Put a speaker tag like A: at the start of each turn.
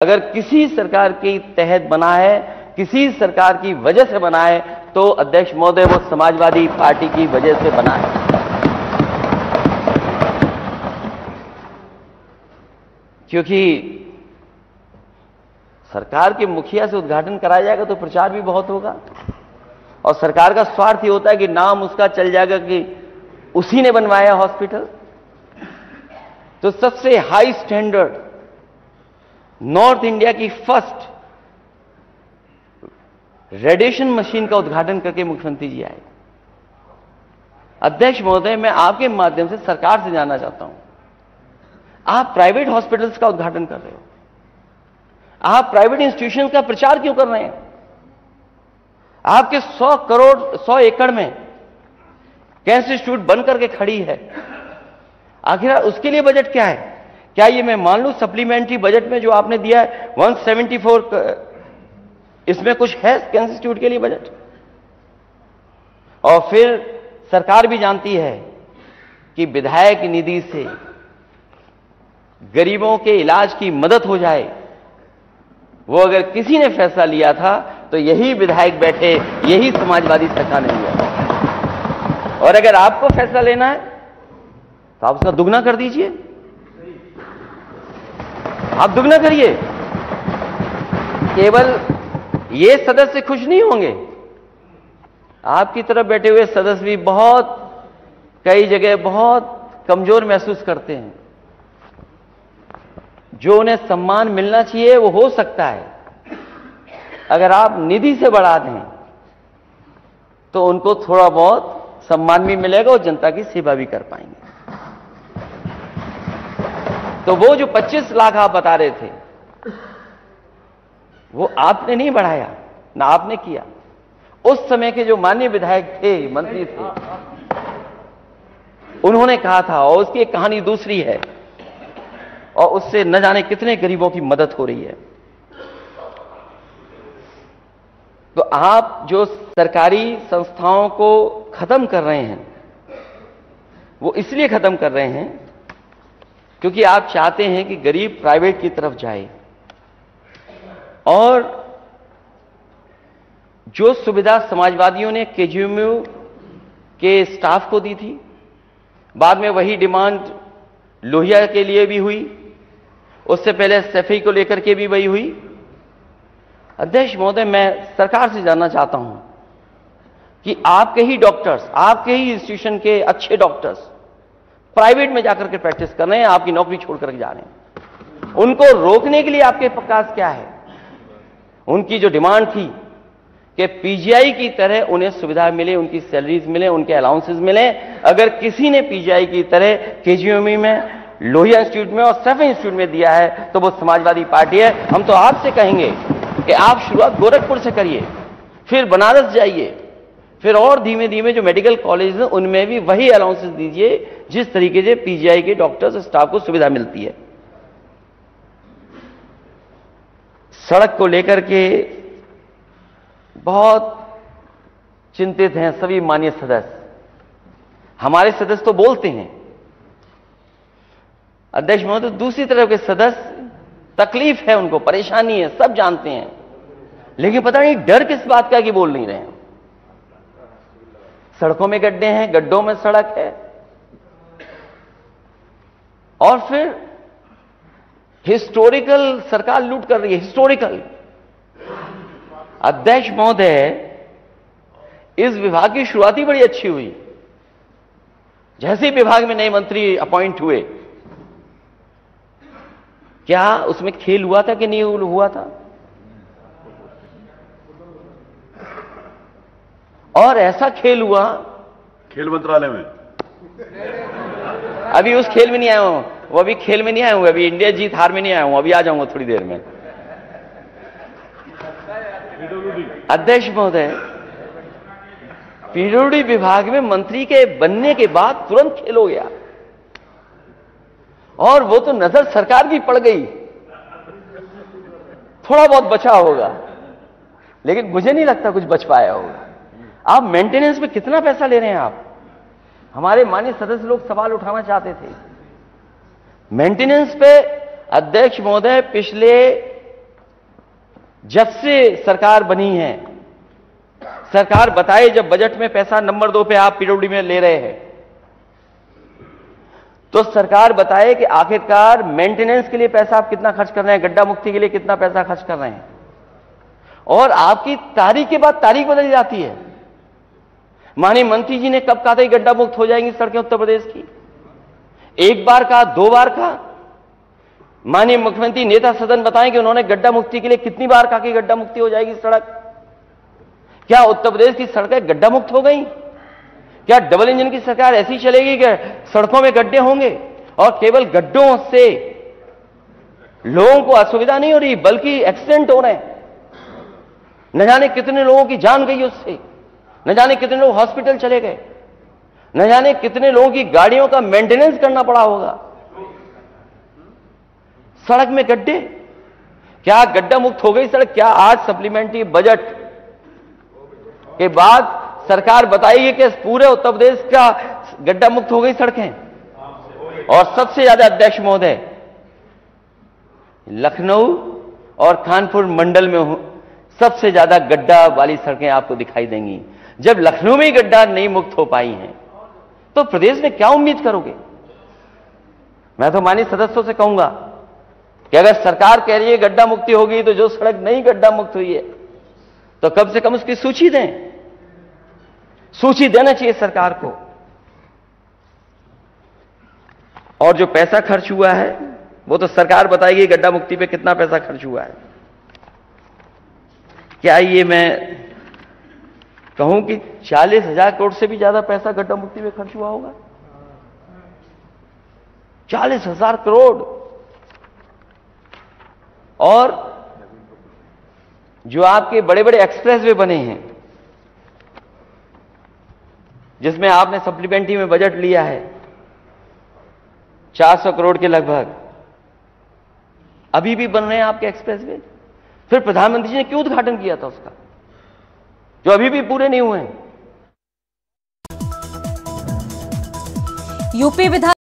A: अगर किसी सरकार के तहत बना है, किसी सरकार की वजह से बना है, तो अध्यक्ष महोदय वो समाजवादी पार्टी की वजह से बना है। क्योंकि सरकार के मुखिया से उद्घाटन कराया जाएगा तो प्रचार भी बहुत होगा, और सरकार का स्वार्थ ही होता है कि नाम उसका चल जाएगा कि उसी ने बनवाया हॉस्पिटल। तो सबसे हाई स्टैंडर्ड नॉर्थ इंडिया की फर्स्ट रेडिएशन मशीन का उद्घाटन करके मुख्यमंत्री जी आए। अध्यक्ष महोदय, मैं आपके माध्यम से सरकार से जानना चाहता हूं, आप प्राइवेट हॉस्पिटल्स का उद्घाटन कर रहे हो, आप प्राइवेट इंस्टीट्यूशन का प्रचार क्यों कर रहे हैं? आपके 100 एकड़ में कैंसर इंस्टीट्यूट बन करके खड़ी है, आखिर उसके लिए बजट क्या है? क्या ये मैं मान लूं सप्लीमेंट्री बजट में जो आपने दिया है 174, इसमें कुछ है कैंसर इंस्टीट्यूट के लिए बजट? और फिर सरकार भी जानती है कि विधायक निधि से गरीबों के इलाज की मदद हो जाए, वो अगर किसी ने फैसला लिया था तो यही विधायक बैठे, यही समाजवादी सरकार ने लिया था। और अगर आपको फैसला लेना है तो आप उसका दुगना कर दीजिए, आप दुगना करिए। केवल ये सदस्य खुश नहीं होंगे, आपकी तरफ बैठे हुए सदस्य भी बहुत कई जगह बहुत कमजोर महसूस करते हैं। जो उन्हें सम्मान मिलना चाहिए वो हो सकता है अगर आप निधि से बढ़ा दें तो उनको थोड़ा बहुत सम्मान भी मिलेगा और जनता की सेवा भी कर पाएंगे। तो वो जो 25 लाख आप बता रहे थे वो आपने नहीं बढ़ाया, ना आपने किया। उस समय के जो माननीय विधायक थे, मंत्री थे, उन्होंने कहा था, और उसकी एक कहानी दूसरी है, और उससे न जाने कितने गरीबों की मदद हो रही है। तो आप जो सरकारी संस्थाओं को खत्म कर रहे हैं वो इसलिए खत्म कर रहे हैं क्योंकि आप चाहते हैं कि गरीब प्राइवेट की तरफ जाए, और जो सुविधा समाजवादियों ने केजीएमयू के स्टाफ को दी थी, बाद में वही डिमांड लोहिया के लिए भी हुई, उससे पहले सफाई को लेकर के भी वही हुई। अध्यक्ष महोदय, मैं सरकार से जानना चाहता हूं कि आपके ही डॉक्टर्स, आपके ही इंस्टीट्यूशन के अच्छे डॉक्टर्स प्राइवेट में जाकर के प्रैक्टिस कर रहे हैं, आपकी नौकरी छोड़ करके जा रहे हैं, उनको रोकने के लिए आपके पास क्या है? उनकी जो डिमांड थी कि पीजीआई की तरह उन्हें सुविधा मिले, उनकी सैलरीज मिले, उनके अलाउंसेस मिले। अगर किसी ने पीजीआई की तरह केजीएमयू में, लोहिया इंस्टीट्यूट में और सफाई इंस्टीट्यूट में दिया है तो वो समाजवादी पार्टी है। हम तो आपसे कहेंगे कि आप शुरुआत गोरखपुर से करिए, फिर बनारस जाइए, फिर और धीमे धीमे जो मेडिकल कॉलेज हैं उनमें भी वही अलाउंसेस दीजिए जिस तरीके से पीजीआई के डॉक्टर्स स्टाफ को सुविधा मिलती है। सड़क को लेकर के बहुत चिंतित हैं सभी माननीय सदस्य। हमारे सदस्य तो बोलते हैं, अध्यक्ष महोदय, दूसरी तरफ के सदस्य तकलीफ है, उनको परेशानी है, सब जानते हैं, लेकिन पता नहीं डर किस बात का कि बोल नहीं रहे हैं। सड़कों में गड्ढे हैं, गड्ढों में सड़क है, और फिर हिस्टोरिकल सरकार लूट कर रही है, हिस्टोरिकल। अध्यक्ष महोदय, इस विभाग की शुरुआत ही बड़ी अच्छी हुई। जैसे ही विभाग में नए मंत्री अपॉइंट हुए, क्या उसमें खेल हुआ था कि नहीं हुआ था? और ऐसा खेल हुआ,
B: खेल मंत्रालय में।
A: अभी उस खेल में नहीं आया हूं, वो अभी खेल में नहीं आया हूं, अभी इंडिया जीत हार में नहीं आया हूं, अभी आ जाऊंगा थोड़ी देर में। अध्यक्ष महोदय, पीडब्ल्यूडी विभाग में मंत्री के बनने के बाद तुरंत खेल हो गया, और वो तो नजर सरकार की पड़ गई। थोड़ा बहुत बचा होगा, लेकिन मुझे नहीं लगता कुछ बच पाया होगा। आप मेंटेनेंस में कितना पैसा ले रहे हैं आप? हमारे माननीय सदस्य लोग सवाल उठाना चाहते थे मेंटेनेंस पे। अध्यक्ष महोदय, पिछले जब से सरकार बनी है, सरकार बताए जब बजट में पैसा नंबर 2 पे आप पीडब्ल्यूडी में ले रहे हैं, तो सरकार बताए कि आखिरकार मेंटेनेंस के लिए पैसा आप कितना खर्च कर रहे हैं, गड्ढा मुक्ति के लिए कितना पैसा खर्च कर रहे हैं, और आपकी तारीख के बाद तारीख बदल जाती है। माननीय मंत्री जी ने कब कहा था कि गड्ढा मुक्त हो जाएंगी सड़कें उत्तर प्रदेश की? एक बार कहा, 2 बार कहा? माननीय मुख्यमंत्री नेता सदन बताएं कि उन्होंने गड्ढा मुक्ति के लिए कितनी बार कहा कि गड्ढा मुक्ति हो जाएगी सड़क? क्या उत्तर प्रदेश की सड़कें गड्ढा मुक्त हो गई? क्या डबल इंजन की सरकार ऐसी चलेगी कि सड़कों में गड्ढे होंगे और केवल गड्ढों से लोगों को असुविधा नहीं हो रही बल्कि एक्सीडेंट हो रहे हैं? न जाने कितने लोगों की जान गई उससे, न जाने कितने लोग हॉस्पिटल चले गए, न जाने कितने लोगों की गाड़ियों का मेंटेनेंस करना पड़ा होगा। सड़क में गड्ढे, क्या गड्ढा मुक्त हो गई सड़क? क्या आज सप्लीमेंट्री बजट के बाद सरकार बताएगी कि पूरे उत्तर प्रदेश का गड्ढा मुक्त हो गई सड़कें? और सबसे ज्यादा अध्यक्ष महोदय, लखनऊ और कानपुर मंडल में सबसे ज्यादा गड्ढा वाली सड़कें आपको दिखाई देंगी। जब लखनऊ में गड्ढा नहीं मुक्त हो पाई हैं तो प्रदेश में क्या उम्मीद करोगे? मैं तो माननीय सदस्यों से कहूंगा कि अगर सरकार कह रही है गड्ढा मुक्ति होगी, तो जो सड़क नहीं गड्ढा मुक्त हुई है तो कम से कम उसकी सूची दें। सूची देना चाहिए सरकार को। और जो पैसा खर्च हुआ है वो तो सरकार बताएगी गड्ढा मुक्ति पे कितना पैसा खर्च हुआ है। क्या ये मैं कहूं कि 40,000 करोड़ से भी ज्यादा पैसा गड्ढा मुक्ति में खर्च हुआ होगा? 40,000 करोड़। और जो आपके बड़े बड़े एक्सप्रेसवे बने हैं, जिसमें आपने सप्लीमेंट्री में बजट लिया है 400 करोड़ के लगभग, अभी भी बन रहे हैं आपके एक्सप्रेसवे। फिर प्रधानमंत्री जी ने क्यों उद्घाटन किया था उसका, जो अभी भी पूरे नहीं हुए हैं?
C: यूपी विधान